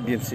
BMC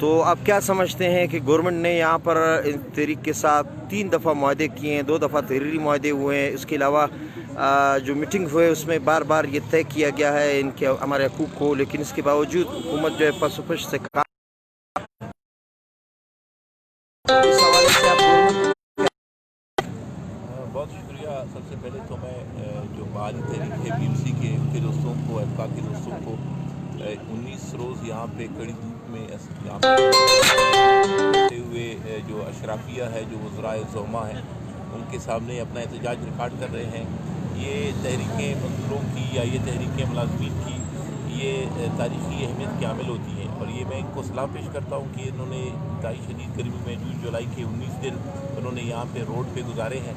تو آپ کیا سمجھتے ہیں کہ گورنمنٹ نے یہاں پر تحریک کے ساتھ 3 دفعہ معاہدے کیے ہیں، 2 دفعہ تحریری معاہدے ہوئے ہیں، اس کے علاوہ جو میٹنگ ہوئے اس میں بار بار یہ طے کیا گیا ہے ان کے ہمارے حقوق کو، لیکن اس کے باوجود حکومت جو ہے پس و پش سے کام اس حوالے سے آپ بہت شکریہ۔ سب سے پہلے تو میں جو بحالی تحریک ہے BMC کے دوستوں کو، ایفکا کے دوستوں کو 19 روز یہاں پہ کڑی دھوپ میں یہاں پہ بیٹھے ہوئے جو اشرافیہ ہے، جو وزرائے زعما ہیں، ان کے سامنے اپنا احتجاج ریکارڈ کر رہے ہیں۔ یہ تحریکیں مزدوروں کی یا یہ تحریکیں ملازمین کی یہ تاریخی اہمیت کی حامل ہوتی ہیں، اور یہ میں ان کو سلام پیش کرتا ہوں کہ انہوں نے انتہائی شدید گرمی میں جون جولائی کے 19 دن انہوں نے یہاں پہ روڈ پہ گزارے ہیں۔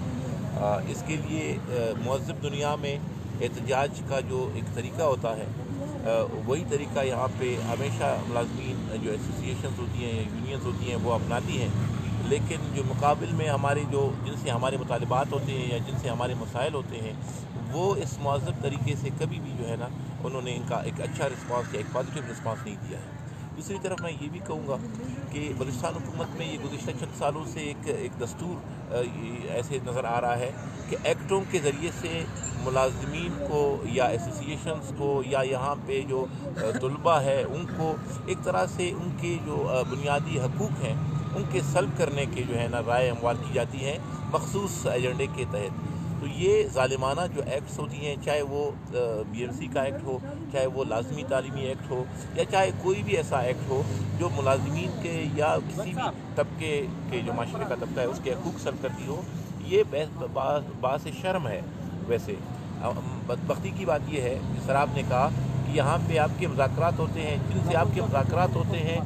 اس کے لیے مہذب دنیا میں احتجاج کا جو ایک طریقہ ہوتا ہے وہی طریقہ یہاں پہ ہمیشہ ملازمین جو ایسوسیشنز ہوتی ہیں یا یونینز ہوتی ہیں وہ اپناتی ہیں، لیکن جو مقابل میں ہمارے جن سے ہمارے مطالبات ہوتے ہیں یا جن سے ہمارے مسائل ہوتے ہیں وہ اس مہذب طریقے سے کبھی بھی جو ہے نا انہوں نے ان کا ایک اچھا رسپانس یا ایک پازیٹیو رسپانس نہیں دیا ہے۔ دوسری طرف میں یہ بھی کہوں گا کہ بلوچستان حکومت میں یہ گزشتہ چند سالوں سے ایک دستور ایسے نظر آ رہا ہے کہ ایکٹوں کے ذریعے سے ملازمین کو یا ایسوسیشنز کو یا یہاں پہ جو طلباء ہے ان کو ایک طرح سے ان کے جو بنیادی حقوق ہیں ان کے سلب کرنے کے جو ہے نا رائے ہموار کی جاتی ہیں مخصوص ایجنڈے کے تحت۔ تو یہ ظالمانہ جو ایکٹس ہوتی ہیں، چاہے وہ BMC کا ایکٹ ہو، چاہے وہ لازمی تعلیمی ایکٹ ہو، یا چاہے کوئی بھی ایسا ایکٹ ہو جو ملازمین کے یا کسی بھی طبقے کے جو معاشرے کا طبقہ ہے اس کے حقوق سلب کرتی ہو، یہ باعث شرم ہے۔ ویسے بدبختی کی بات یہ ہے جس طرح آپ نے کہا کہ یہاں پہ آپ کے مذاکرات ہوتے ہیں، جن سے آپ کے مذاکرات ہوتے ہیں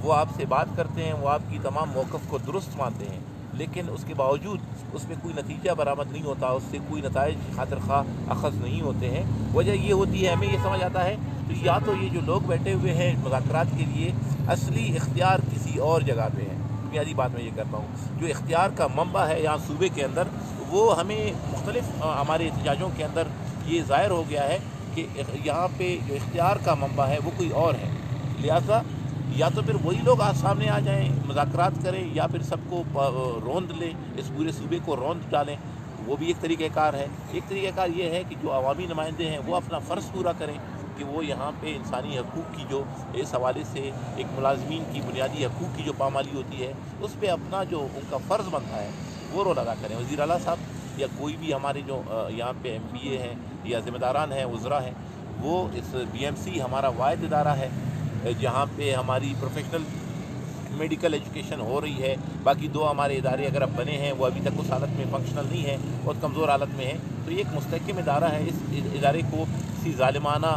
وہ آپ سے بات کرتے ہیں، وہ آپ کی تمام موقف کو درست مانتے ہیں، لیکن اس کے باوجود اس میں کوئی نتیجہ برآمد نہیں ہوتا، اس سے کوئی نتائج خاطر خواہ اخذ نہیں ہوتے ہیں۔ وجہ یہ ہوتی ہے، ہمیں یہ سمجھ آتا ہے تو یا تو یہ جو لوگ بیٹھے ہوئے ہیں مذاکرات کے لیے اصلی اختیار کسی اور جگہ پہ ہے۔ بنیادی بات میں یہ کرتا ہوں، جو اختیار کا منبع ہے یہاں صوبے کے اندر وہ ہمیں مختلف ہمارے احتجاجوں کے اندر یہ ظاہر ہو گیا ہے کہ یہاں پہ جو اختیار کا منبع ہے وہ کوئی اور ہے، لہٰذا یا تو پھر وہی لوگ سامنے آ جائیں مذاکرات کریں یا پھر سب کو روند لیں، اس پورے صوبے کو روند ڈالیں، وہ بھی ایک طریقہ کار ہے۔ ایک طریقہ کار یہ ہے کہ جو عوامی نمائندے ہیں وہ اپنا فرض پورا کریں کہ وہ یہاں پہ انسانی حقوق کی جو اس حوالے سے ایک ملازمین کی بنیادی حقوق کی جو پامالی ہوتی ہے اس پہ اپنا جو ان کا فرض بنتا ہے وہ رول ادا کریں۔ وزیر اعلیٰ صاحب یا کوئی بھی ہمارے جو یہاں پہ MPA ہیں یا ذمہ داران ہیں، وزراء ہیں، وہ اس BMC ہمارا واحد ادارہ ہے جہاں پہ ہماری پروفیشنل میڈیکل ایجوکیشن ہو رہی ہے۔ باقی 2 ہمارے ادارے اگر اب بنے ہیں وہ ابھی تک اس حالت میں فنکشنل نہیں ہیں، بہت کمزور حالت میں ہیں، تو یہ ایک مستحکم ادارہ ہے۔ اس ادارے کو کسی ظالمانہ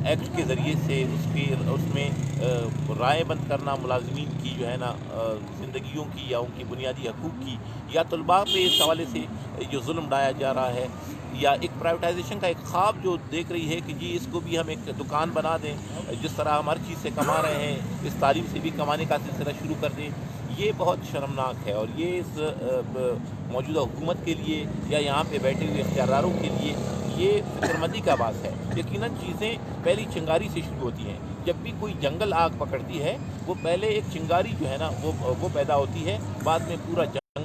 ایکٹ کے ذریعے سے اس میں رائے بند کرنا ملازمین کی جو ہے نا زندگیوں کی یا ان کی بنیادی حقوق کی یا طلباء پہ اس حوالے سے جو ظلم ڈایا جا رہا ہے یا ایک پرائیویٹائزیشن کا ایک خواب جو دیکھ رہی ہے کہ جی اس کو بھی ہم ایک دکان بنا دیں، جس طرح ہم ہر چیز سے کما رہے ہیں اس تعلیم سے بھی کمانے کا سلسلہ شروع کر دیں، یہ بہت شرمناک ہے۔ اور یہ اس موجودہ حکومت کے لیے یا یہاں پہ بیٹھے ہوئے اختیارداروں کے لیے یہ فکر مندی کا باعث ہے۔ یقیناً چیزیں پہلی چنگاری سے شروع ہوتی ہیں، جب بھی کوئی جنگل آگ پکڑتی ہے وہ پہلے ایک چنگاری جو ہے نا وہ پیدا ہوتی ہے، بعد میں پورا جنگ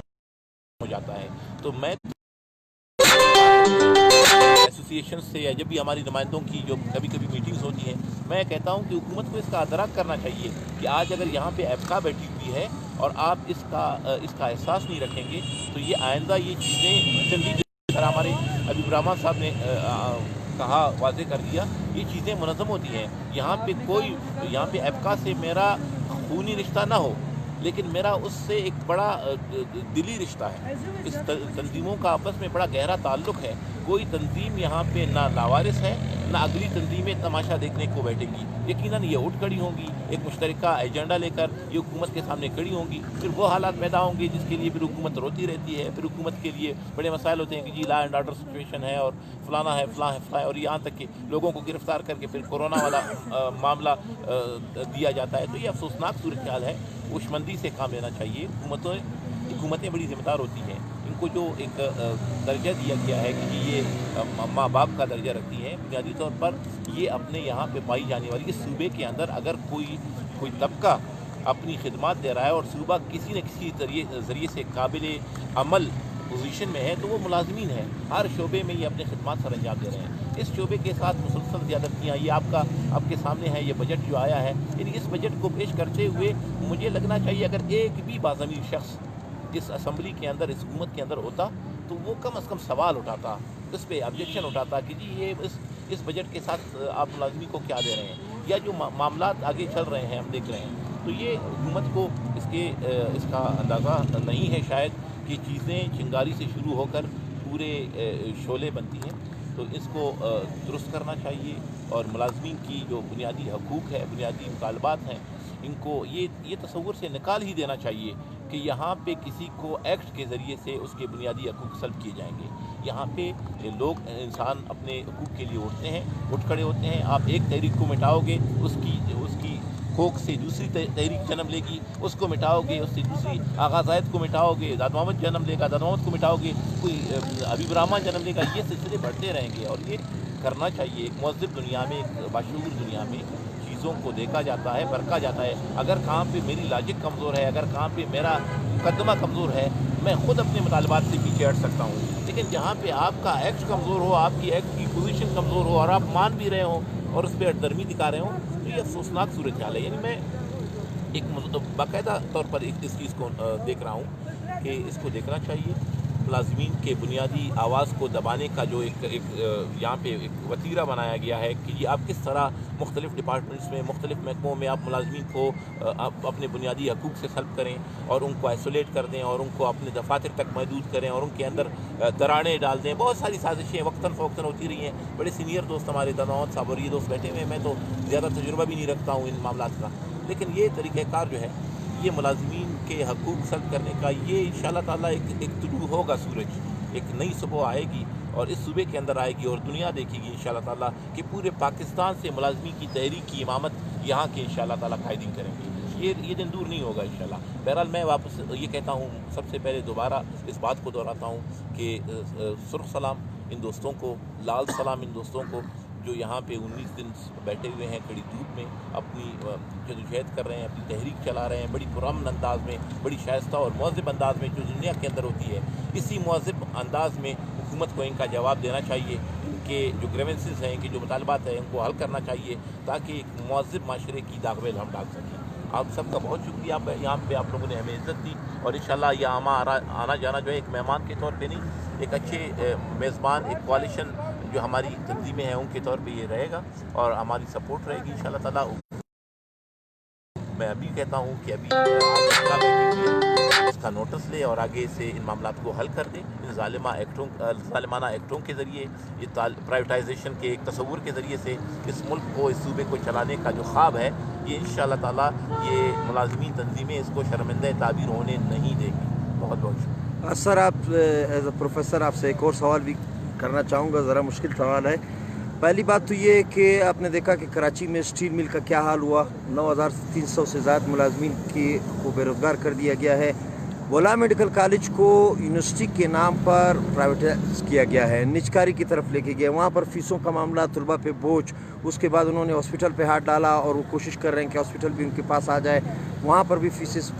ہو جاتا ہے۔ تو میں ایسوسیشن سے یا جب بھی ہماری نمائندوں کی جو کبھی کبھی میٹنگز ہوتی ہیں میں کہتا ہوں کہ حکومت کو اس کا ادراک کرنا چاہیے کہ آج اگر یہاں پہ ایفکا بیٹھی ہوئی ہے اور آپ اس کا احساس نہیں رکھیں گے تو یہ آئندہ یہ چیزیں جس طرح ہمارے حبیب الرحمان صاحب نے کہا، واضح کر دیا، یہ چیزیں منظم ہوتی ہیں۔ یہاں پہ ایفکا سے میرا خونی رشتہ نہ ہو لیکن میرا اس سے ایک بڑا دلی رشتہ ہے، اس تنظیموں کا آپس میں بڑا گہرا تعلق ہے۔ کوئی تنظیم یہاں پہ نہ لاوارث ہے نہ اگلی تنظیمیں تماشا دیکھنے کو بیٹھیں گی، یقیناً یہ اٹھ کھڑی ہوں گی، ایک مشترکہ ایجنڈا لے کر یہ حکومت کے سامنے کھڑی ہوں گی، پھر وہ حالات پیدا ہوں گے جس کے لیے پھر حکومت روتی رہتی ہے، پھر حکومت کے لیے بڑے مسائل ہوتے ہیں کہ جی لا اینڈ آرڈر سچویشن ہے اور فلانا ہے فلاں ہے اور یہاں تک کہ لوگوں کو گرفتار کر کے پھر کورونا والا معاملہ دیا جاتا ہے۔ تو یہ افسوسناک صورتحال ہے، ہوشمندی سے کام لینا چاہیے۔ حکومتیں بڑی ذمہ دار ہوتی ہیں، ان کو جو ایک درجہ دیا گیا ہے کہ یہ ماں باپ کا درجہ رکھتی ہیں، بنیادی طور پر یہ اپنے یہاں پہ پائی جانے والی اس صوبے کے اندر اگر کوئی طبقہ اپنی خدمات دے رہا ہے اور صوبہ کسی نہ کسی ذریعے سے قابل عمل پوزیشن میں ہے تو وہ ملازمین ہیں، ہر شعبے میں یہ اپنے خدمات سر انجام دے رہے ہیں۔ اس شعبے کے ساتھ مسلسل زیادتیاں، یہ آپ کے سامنے ہے یہ بجٹ جو آیا ہے، یعنی اس بجٹ کو پیش کرتے ہوئے مجھے لگنا چاہیے اگر ایک بھی باضمیر شخص اس اسمبلی کے اندر، اس حکومت کے اندر ہوتا تو وہ کم از کم سوال اٹھاتا، اس پہ آبجیکشن اٹھاتا کہ جی یہ اس بجٹ کے ساتھ آپ ملازمین کو کیا دے رہے ہیں، یا جو معاملات آگے چل رہے ہیں ہم دیکھ رہے ہیں، تو یہ حکومت کو اس کا اندازہ نہیں ہے شاید کہ چیزیں چنگاری سے شروع ہو کر پورے شعلے بنتی ہیں، تو اس کو درست کرنا چاہیے اور ملازمین کی جو بنیادی حقوق ہے، بنیادی مطالبات ہیں، ان کو یہ تصور سے نکال ہی دینا چاہیے کہ یہاں پہ کسی کو ایکٹ کے ذریعے سے اس کے بنیادی حقوق سلب کیے جائیں گے۔ یہاں پہ لوگ، انسان اپنے حقوق کے لیے اٹھ کھڑے ہوتے ہیں۔ آپ ایک تحریک کو مٹاؤ گے، اس کی کوکھ سے دوسری تحریک جنم لے گی، اس کو مٹاؤ گے، اس سے دوسری آغا زائد کو مٹاؤ گے، داد محمد جنم لے گا، داد محمد کو مٹاؤ گے، کوئی حبیب الرحمن جنم لے گا، یہ سلسلے بڑھتے رہیں گے۔ اور یہ کرنا چاہیے، ایک مہذب دنیا میں، ایک باشعور دنیا میں چیزوں کو دیکھا جاتا ہے، پرکھا جاتا ہے۔ اگر کہاں پہ میری لاجک کمزور ہے، اگر کہاں پہ میرا مقدمہ کمزور ہے، میں خود اپنے مطالبات سے پیچھے ہٹ سکتا ہوں، لیکن جہاں پہ آپ کا ایکٹ کمزور ہو، آپ کی ایکٹ کی پوزیشن کمزور ہو اور آپ مان بھی رہے ہوں اور اس پہ درمی دکھا رہے ہوں، تو یہ افسوسناک صورتحال ہے۔ یعنی میں ایک باقاعدہ طور پر اس چیز کو دیکھ رہا ہوں کہ اس کو دیکھنا چاہیے، ملازمین کے بنیادی آواز کو دبانے کا جو ایک یہاں پہ ایک وتیرہ بنایا گیا ہے کہ یہ آپ کس طرح مختلف ڈپارٹمنٹس میں، مختلف محکموں میں آپ ملازمین کو اپنے بنیادی حقوق سے سلب کریں اور ان کو آئسولیٹ کر دیں اور ان کو اپنے دفاتر تک محدود کریں اور ان کے اندر ترانے ڈال دیں۔ بہت ساری سازشیں وقتاً فوقتاً ہوتی رہی ہیں۔ بڑے سینئر دوست ہمارے داد محمد صاحب اور یہ دوست بیٹھے ہوئے ہیں، میں تو زیادہ تجربہ بھی نہیں رکھتا ہوں ان معاملات کا، لیکن یہ طریقہ کار جو ہے یہ ملازمین کے حقوق سلب کرنے کا، یہ انشاءاللہ تعالیٰ ایک طلوع ہوگا سورج، ایک نئی صبح آئے گی اور اس صوبے کے اندر آئے گی اور دنیا دیکھے گی انشاءاللہ تعالیٰ کہ پورے پاکستان سے ملازمین کی تحریک کی امامت یہاں کے انشاءاللہ تعالیٰ قائدین کریں گے۔ یہ دن دور نہیں ہوگا انشاءاللہ۔ بہرحال میں واپس یہ کہتا ہوں، سب سے پہلے دوبارہ اس بات کو دہراتا ہوں کہ سرخ سلام ان دوستوں کو، لال سلام ان دوستوں کو جو یہاں پہ 19 دن بیٹھے ہوئے ہیں کڑی دھوپ میں، اپنی جدوجہد کر رہے ہیں، اپنی تحریک چلا رہے ہیں بڑی پرامن انداز میں، بڑی شائستہ اور مہذب انداز میں جو دنیا کے اندر ہوتی ہے۔ اسی مہذب انداز میں حکومت کو ان کا جواب دینا چاہیے، ان کے جو گریونسز ہیں، ان کے جو مطالبات ہیں، ان کو حل کرنا چاہیے تاکہ ایک مہذب معاشرے کی داغ ہم ڈال سکیں۔ آپ سب کا بہت شکریہ، یہاں پہ آپ لوگوں نے ہمیں عزت دی اور انشاءاللہ یہ آنا جانا جو ہے ایک مہمان کے طور پہ نہیں، ایک اچھے میزبان، ایک کوalition جو ہماری تنظیمیں ہیں ان کے طور پہ یہ رہے گا اور ہماری سپورٹ رہے گی انشاءاللہ تعالیٰ۔ میں ابھی کہتا ہوں کہ ابھی اس کا نوٹس لے اور آگے سے ان معاملات کو حل کر دے، ان ظالمانہ ایکٹوں کے ذریعے، یہ پرائیویٹائزیشن کے ایک تصور کے ذریعے سے اس ملک کو، اس صوبے کو چلانے کا جو خواب ہے، یہ انشاءاللہ تعالیٰ یہ ملازمین تنظیمیں اس کو شرمندہ تعبیر ہونے نہیں دیں گی۔ بہت بہت شکریہ۔ سر، آپ ایز اے پروفیسر آپ سے ایک اور سوال بھی کرنا چاہوں گا، ذرا مشکل سوال ہے۔ پہلی بات تو یہ کہ آپ نے دیکھا کہ کراچی میں اسٹیل مل کا کیا حال ہوا، 9300 سے زائد ملازمین کو بے روزگار کر دیا گیا ہے۔ بولا میڈیکل کالج کو یونیورسٹی کے نام پر پرائیویٹائز کیا گیا ہے، نجکاری کی طرف لے کے گیا، وہاں پر فیسوں کا معاملہ، طلباء پہ بوجھ، اس کے بعد انہوں نے ہاسپٹل پہ ہاتھ ڈالا اور وہ کوشش کر رہے ہیں کہ ہاسپٹل بھی ان کے پاس آ جائے، وہاں پر بھی فیسز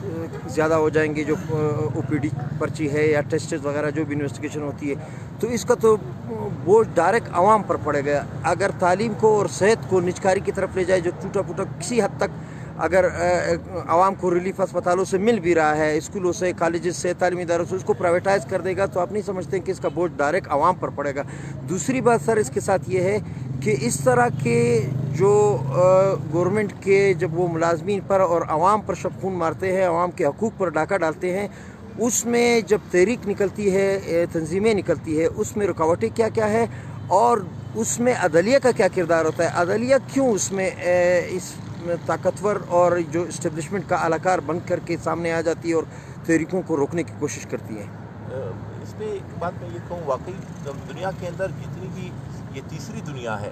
زیادہ ہو جائیں گے، جو او پی ڈی پرچی ہے یا ٹیسٹز وغیرہ جو بھی انویسٹیگیشن ہوتی ہے، تو اس کا تو بوجھ ڈائریکٹ عوام پر پڑے گا۔ اگر تعلیم کو اور صحت کو نجکاری کی طرف لے جائے، جو ٹوٹا پھوٹا کسی حد تک اگر عوام کو ریلیف اسپتالوں سے مل بھی رہا ہے، اسکولوں سے، کالجز سے، تعلیمی اداروں سے، اس کو پرائیویٹائز کر دے گا تو آپ نہیں سمجھتے کہ اس کا بوجھ ڈائریکٹ عوام پر پڑے گا۔ دوسری بات سر اس کے ساتھ یہ ہے کہ اس طرح کے جو گورنمنٹ کے جب وہ ملازمین پر اور عوام پر شب خون مارتے ہیں، عوام کے حقوق پر ڈاکہ ڈالتے ہیں، اس میں جب تحریک نکلتی ہے، تنظیمیں نکلتی ہے، اس میں رکاوٹیں کیا کیا ہے اور اس میں عدلیہ کا کیا کردار ہوتا ہے؟ عدلیہ کیوں اس میں اس طاقتور اور جو اسٹیبلشمنٹ کا اہلکار بن کر کے سامنے آ جاتی ہے اور تحریکوں کو روکنے کی کوشش کرتی ہے؟ اس پہ ایک بات میں یہ کہوں، واقعی دنیا کے اندر جتنی بھی یہ تیسری دنیا ہے،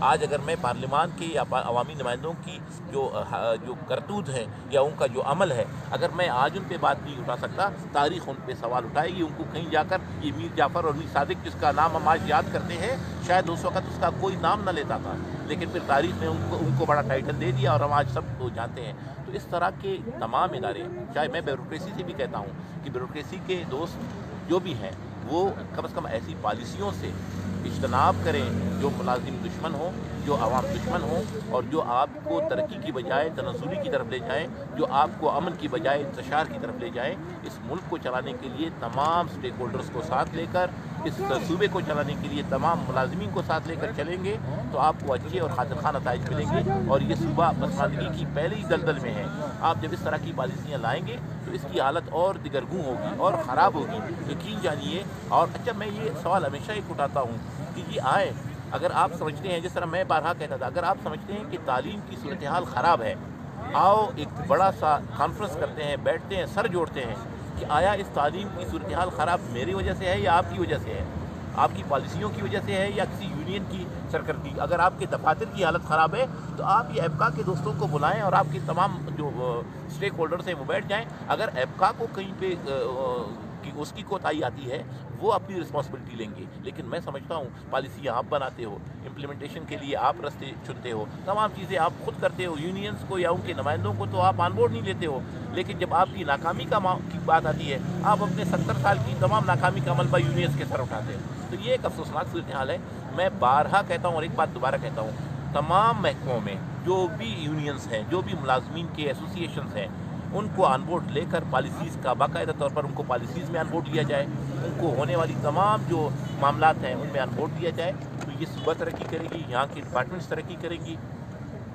آج اگر میں پارلیمان کے یا عوامی نمائندوں کی جو کرتوت ہے یا ان کا جو عمل ہے، اگر میں آج ان پہ بات نہیں اٹھا سکتا، تاریخ ان پہ سوال اٹھائے گی. ان کو کہیں جا کر یہ میر جعفر اور میر صادق جس کا نام ہم آج یاد کرتے ہیں، شاید اس وقت اس کا کوئی نام نہ لیتا تھا، لیکن پھر تاریخ نے ان کو بڑا ٹائٹل دے دیا اور ہم آج سب کو جانتے ہیں. تو اس طرح کے تمام ادارے، چاہے میں بیوروکریسی سے بھی کہتا ہوں کہ بیوروکریسی کے دوست جو بھی ہیں وہ کم از کم ایسی پالیسیوں سے اجتناب کریں جو ملازم دشمن ہوں، جو عوام دشمن ہوں، اور جو آپ کو ترقی کی بجائے تنزلی کی طرف لے جائیں، جو آپ کو امن کی بجائے انتشار کی طرف لے جائیں. اس ملک کو چلانے کے لیے تمام سٹیک ہولڈرز کو ساتھ لے کر، اس صوبے کو چلانے کے لیے تمام ملازمین کو ساتھ لے کر چلیں گے تو آپ کو اچھے اور خاطر خواہ نتائج ملیں گے. اور یہ صوبہ پسماندگی کی پہلے ہی دلدل میں ہے. آپ جب اس طرح کی پالیسیاں لائیں گے تو اس کی حالت اور دگرگوں ہوگی اور خراب ہوگی، یقین جانیے. اور اچھا، میں یہ سوال ہمیشہ ایک اٹھاتا ہوں کہ یہ آئے، اگر آپ سمجھتے ہیں، جس طرح میں بارہا کہتا تھا، اگر آپ سمجھتے ہیں کہ تعلیم کی صورتحال خراب ہے، آؤ ایک بڑا سا کانفرنس کرتے ہیں، بیٹھتے ہیں، سر جوڑتے ہیں کہ آیا اس تعلیم کی صورتحال خراب میری وجہ سے ہے یا آپ کی وجہ سے ہے، آپ کی پالیسیوں کی وجہ سے ہے یا کسی یونین کی سرکردگی. اگر آپ کے دفاتر کی حالت خراب ہے تو آپ یہ ایپکا کے دوستوں کو بلائیں اور آپ کے تمام جو اسٹیک ہولڈرز ہیں وہ بیٹھ جائیں. اگر ایپکا کو کہیں پہ اس کی کوتاہی آتی ہے وہ اپنی رسپانسبلٹی لیں گے، لیکن میں سمجھتا ہوں پالیسیاں آپ بناتے ہو، امپلیمنٹیشن کے لیے آپ رستے چنتے ہو، تمام چیزیں آپ خود کرتے ہو، یونینز کو یا ان کے نمائندوں کو تو آپ آن بورڈ نہیں لیتے ہو، لیکن جب آپ کی ناکامی کی بات آتی ہے آپ اپنے 70 سال کی تمام ناکامی کا ملبہ یونینز کے سر اٹھاتے ہیں. تو یہ ایک افسوسناک صورتحال ہے. میں بارہا کہتا ہوں اور ایک بات دوبارہ کہتا ہوں، تمام محکموں میں جو بھی یونینز ہیں، جو بھی ملازمین کے ایسوسیشنز ہیں، ان کو آن بورڈ لے کر پالیسیز کا باقاعدہ طور پر ان کو پالیسیز میں آن بورڈ لیا جائے، ان کو ہونے والی تمام جو معاملات ہیں ان میں آن بورڈ لیا جائے. تو یہ صوبہ ترقی کرے گی، یہاں کی ڈپارٹمنٹس ترقی کریں گی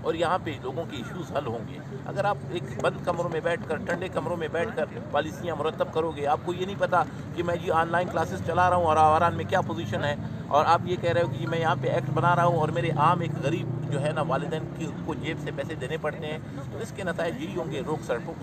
اور یہاں پہ لوگوں کے ایشوز حل ہوں گے. اگر آپ ایک بند کمروں میں بیٹھ کر، ٹھنڈے کمروں میں بیٹھ کر پالیسیاں مرتب کرو گے، آپ کو یہ نہیں پتا کہ میں جی آن لائن کلاسز چلا رہا ہوں اور آواران میں کیا پوزیشن ہے، اور آپ یہ کہہ رہے ہو کہ میں یہاں پہ ایکٹ بنا رہا ہوں اور میرے عام ایک غریب جو ہے نا والدین کی ان کو جیب سے پیسے دینے پڑتے ہیں، تو اس کے نتائج یہی ہوں گے. لوگ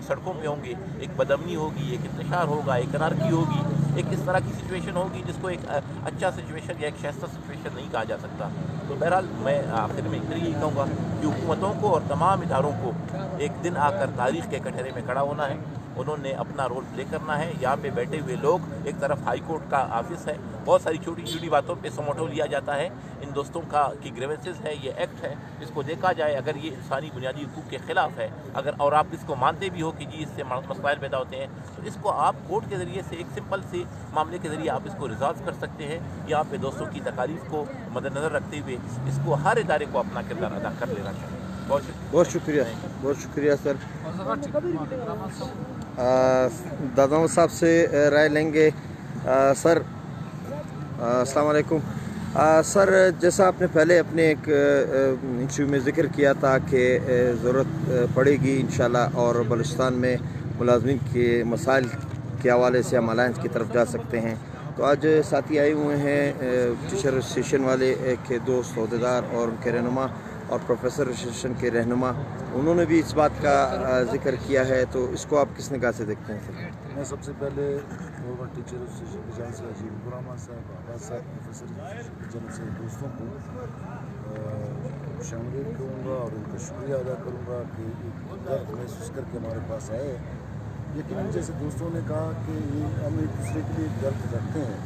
سڑکوں پہ ہوں گے، ایک بدامنی ہوگی، ایک انتشار ہوگا، ایک انارکی ہوگی، ایک اس طرح کی سچویشن ہوگی جس کو ایک اچھا سچویشن یا ایک شائستہ سچویشن نہیں کہا جا سکتا. تو بہرحال میں آخر میں پھر یہی کہوں گا کہ حکومتوں کو اور تمام اداروں کو ایک دن آ کر تاریخ کے کٹہرے میں کھڑا ہونا ہے. انہوں نے اپنا رول پلے کرنا ہے. یہاں پہ بیٹھے ہوئے لوگ، ایک طرف ہائی کورٹ کا آفس ہے، بہت ساری چھوٹی چھوٹی باتوں پہ سموٹو لیا جاتا ہے. ان دوستوں کی گریونسز ہے، یہ ایکٹ ہے، اس کو دیکھا جائے. اگر یہ انسانی بنیادی حقوق کے خلاف ہے، اور آپ اس کو مانتے بھی ہو کہ جی اس سے مسائل پیدا ہوتے ہیں، تو اس کو آپ کورٹ کے ذریعے سے ایک سمپل سے معاملے کے ذریعے آپ اس کو ریزالو کر سکتے ہیں. یہاں پہ دوستوں کی تکالیف کو مد نظر رکھتے ہوئے اس کو ہر ادارے کو اپنا کردار ادا کر لینا چاہیے. بہت شکریہ، بہت شکریہ سر. دادا محمد صاحب سے رائے لیں گے. سر السلام علیکم. سر جیسا آپ نے پہلے اپنے ایک انٹرویو میں ذکر کیا تھا کہ ضرورت پڑے گی انشاءاللہ اور بلوچستان میں ملازمین کے مسائل کے حوالے سے ہم الائنس کی طرف جا سکتے ہیں. تو آج ساتھی آئے ہوئے ہیں ٹیچر ایسوسیشن والے کے دوست عہدیدار اور ان کے رہنما، اور پروفیسر ایسوسیشن کے رہنما، انہوں نے بھی اس بات کا ذکر کیا ہے. تو اس کو آپ کس نگاہ سے دیکھتے ہیں سر؟ میں سب سے پہلے گورنمنٹ ٹیچر ایسوسیشن کی جانب سے عجیب الرحمان صاحب، عباس صاحب، پروفیسر ایسوسیشن کی جانب سے دوستوں کو شامل کروں گا اور ان کا شکریہ ادا کروں گا کہ ایک درد محسوس کر کے ہمارے پاس آئے. یقیناً جیسے دوستوں نے کہا کہ ہم ایک دوسرے کے لیے درد رکھتے ہیں،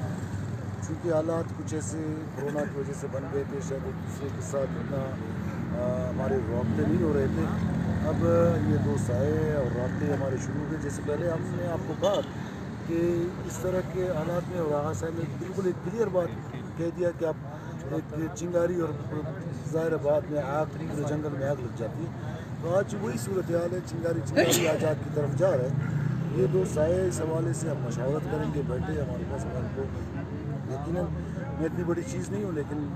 چونکہ حالات کچھ ایسے کورونا کی وجہ سے بن گئے تھے، شاید ایک دوسرے کے ساتھ اتنا ہمارے رابطے نہیں ہو رہے تھے. اب یہ دوست آئے اور رابطے ہمارے شروع ہوئے. جیسے پہلے ہم نے آپ کو کہا کہ اس طرح کے حالات میں، اور آغا صاحب نے بالکل ایک کلیئر بات کہہ دیا کہ آپ ایک چنگاری، اور ظاہر بات میں آگ، پورے جنگل میں آگ لگ جاتی ہے. تو آج وہی صورتحال ہے، چنگاری آج آگ کی طرف جا رہا ہے. یہ دوست آئے، اس حوالے سے ہم مشاورت کریں گے. بیٹھے ہمارے پاس ان کو یقیناً میں اتنی بڑی چیز نہیں ہوں، لیکن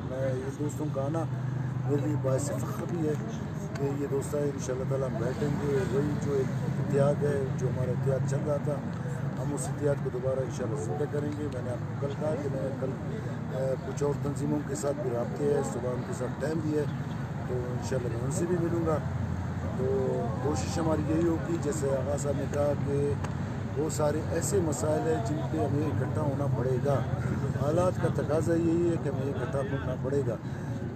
میں یہ دوستوں کا آنا میرے لیے باعث فخر بھی ہے کہ یہ دوست آئے. ان شاء اللہ تعالیٰ ہم بیٹھیں گے. وہی جو ایک اتحاد ہے، جو ہمارا اتحاد چل رہا تھا، ہم اس اتحاد کو دوبارہ ان شاء اللہ زندہ کریں گے. میں نے آپ کو کل کہا کہ میں کل کچھ اور تنظیموں کے ساتھ بھی رابطے ہے، صبح ان کے ساتھ ٹائم بھی ہے، تو ان شاء اللہ میں ان سے بھی ملوں گا. تو کوشش ہماری یہی ہوگی، جیسے آغا صاحب نے کہا کہ بہت سارے ایسے مسائل ہیں جن پہ ہمیں اکٹھا ہونا پڑے گا. حالات کا تقاضا یہی ہے کہ ہمیں اکٹھا ہونا پڑے گا.